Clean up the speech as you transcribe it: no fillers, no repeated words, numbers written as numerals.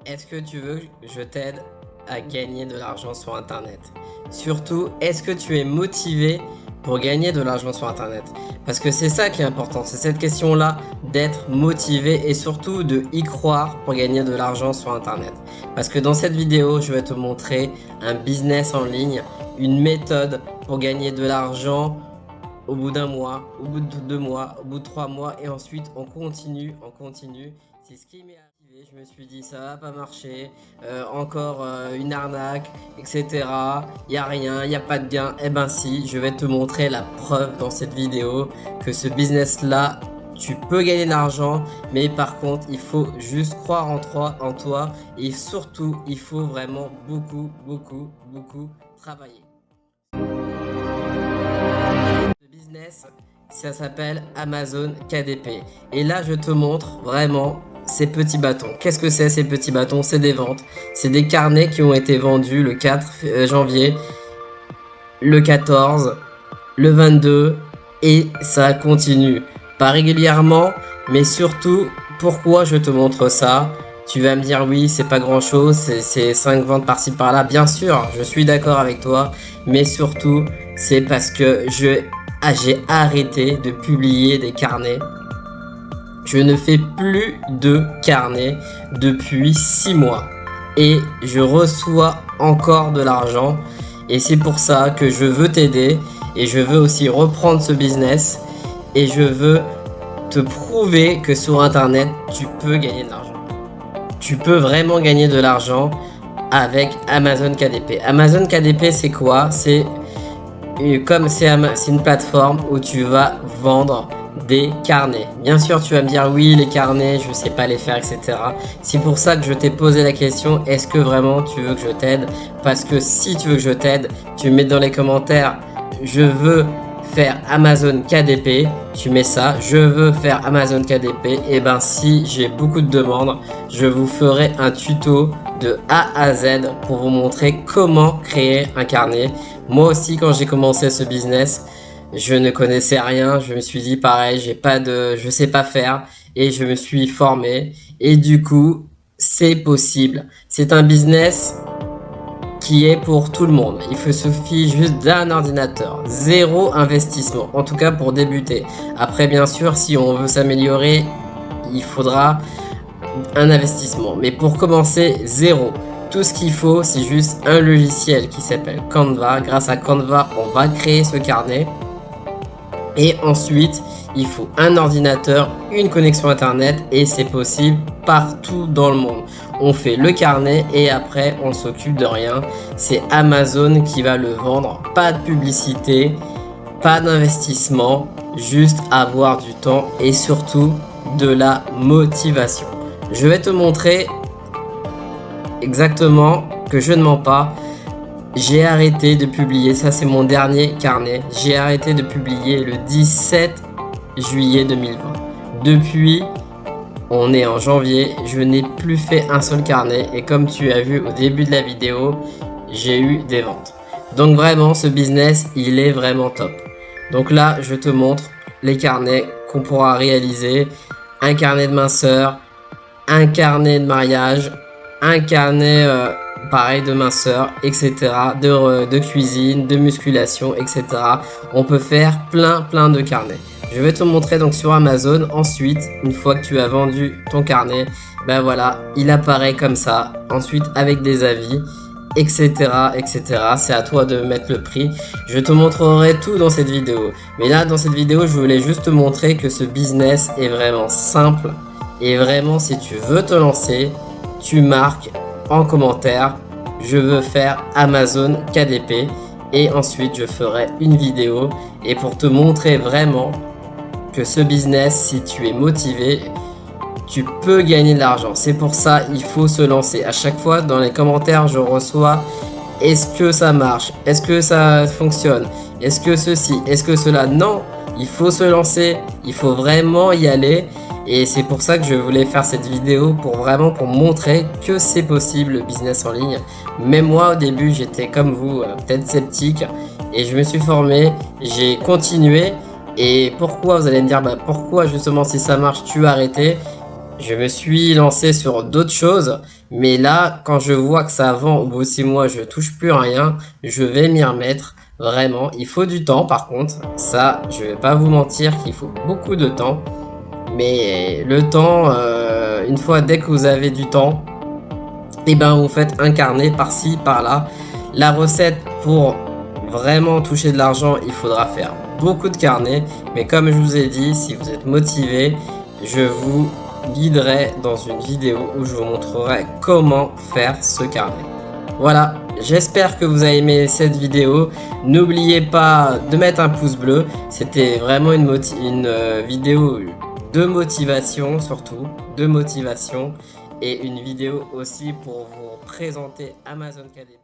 Est-ce que tu veux que je t'aide à gagner de l'argent sur Internet? Surtout, est-ce que tu es motivé pour gagner de l'argent sur Internet? Parce que c'est ça qui est important, c'est cette question-là d'être motivé et surtout de y croire pour gagner de l'argent sur Internet. Parce que dans cette vidéo, je vais te montrer un business en ligne, une méthode pour gagner de l'argent au bout d'un mois, au bout de 2 mois, au bout de 3 mois et ensuite on continue, on continue. C'est ce qui m'est arrivé, je me suis dit ça va pas marcher, encore une arnaque, etc. Il n'y a rien, il n'y a pas de gain. Eh ben si, je vais te montrer la preuve dans cette vidéo que ce business là, tu peux gagner de l'argent, mais par contre il faut juste croire en toi et surtout il faut vraiment beaucoup travailler. Business, ça s'appelle Amazon KDP. Et là, je te montre vraiment ces petits bâtons. Qu'est-ce que c'est ces petits bâtons? C'est des ventes. C'est des carnets qui ont été vendus le 4 janvier, le 14, le 22 et ça continue. Pas régulièrement, mais surtout, pourquoi je te montre ça? Tu vas me dire oui, c'est pas grand chose, c'est 5 ventes par-ci par-là. Bien sûr, je suis d'accord avec toi, mais surtout, c'est parce que j'ai arrêté de publier des carnets. Je ne fais plus de carnets depuis 6 mois et je reçois encore de l'argent et c'est pour ça que je veux t'aider et je veux aussi reprendre ce business et je veux te prouver que sur internet tu peux gagner de l'argent. Tu peux vraiment gagner de l'argent avec Amazon KDP. Amazon KDP c'est quoi? C'est une plateforme où tu vas vendre des carnets. Bien sûr, tu vas me dire oui, les carnets, je sais pas les faire, etc. C'est pour ça que je t'ai posé la question, est-ce que vraiment tu veux que je t'aide? Parce que si tu veux que je t'aide, tu mets dans les commentaires, je veux faire Amazon KDP, tu mets ça, je veux faire Amazon KDP, et ben si j'ai beaucoup de demandes, je vous ferai un tuto de A à Z pour vous montrer comment créer un carnet. Moi aussi, quand j'ai commencé ce business, je ne connaissais rien, je me suis dit pareil, je sais pas faire et je me suis formé et du coup, c'est possible. C'est un business qui est pour tout le monde. Il suffit juste d'un ordinateur, zéro investissement, en tout cas pour débuter. Après, bien sûr, si on veut s'améliorer, il faudra un investissement. Mais pour commencer, zéro. Tout ce qu'il faut, c'est juste un logiciel qui s'appelle Canva. Grâce à Canva, on va créer ce carnet. Et ensuite, il faut un ordinateur, une connexion internet et c'est possible partout dans le monde. On fait le carnet et après on s'occupe de rien. C'est Amazon qui va le vendre. Pas de publicité, pas d'investissement, juste avoir du temps et surtout de la motivation. Je vais te montrer exactement que je ne mens pas. J'ai arrêté de publier, ça c'est mon dernier carnet, j'ai arrêté de publier le 17 juillet 2020. Depuis, on est en janvier, je n'ai plus fait un seul carnet et comme tu as vu au début de la vidéo, j'ai eu des ventes. Donc vraiment, ce business, il est vraiment top. Donc là, je te montre les carnets qu'on pourra réaliser. Un carnet de minceur, un carnet de mariage, un carnet... pareil de minceur, etc. de cuisine, de musculation, etc. On peut faire plein de carnets. Je vais te montrer donc sur Amazon. Ensuite, une fois que tu as vendu ton carnet, ben voilà, il apparaît comme ça. Ensuite, avec des avis, etc. C'est à toi de mettre le prix. Je te montrerai tout dans cette vidéo. Mais là, dans cette vidéo, je voulais juste te montrer que ce business est vraiment simple. Et vraiment, si tu veux te lancer, tu marques en commentaire je veux faire Amazon KDP et ensuite je ferai une vidéo et pour te montrer vraiment que ce business, si tu es motivé, tu peux gagner de l'argent. C'est pour ça il faut se lancer. À chaque fois dans les commentaires je reçois est-ce que ça marche, est-ce que ça fonctionne, est-ce que ceci, est-ce que cela. Non, il faut se lancer, il faut vraiment y aller. Et c'est pour ça que je voulais faire cette vidéo pour montrer que c'est possible le business en ligne. Même moi au début j'étais comme vous, peut-être sceptique et je me suis formé, j'ai continué. Et pourquoi, vous allez me dire, pourquoi justement si ça marche tu as arrêté? je me suis lancé sur d'autres choses, mais là, quand je vois que ça vend au bout de 6 mois, je touche plus rien, je vais m'y remettre. Vraiment, il faut du temps par contre. Ça, je vais pas vous mentir qu'il faut beaucoup de temps. Mais le temps, une fois dès que vous avez du temps, et ben vous faites un carnet par-ci, par-là. La recette pour vraiment toucher de l'argent, il faudra faire beaucoup de carnets. Mais comme je vous ai dit, si vous êtes motivé, je vous guiderai dans une vidéo où je vous montrerai comment faire ce carnet. Voilà, j'espère que vous avez aimé cette vidéo. N'oubliez pas de mettre un pouce bleu. C'était vraiment une vidéo de motivation, surtout de motivation, et une vidéo aussi pour vous présenter Amazon KDP.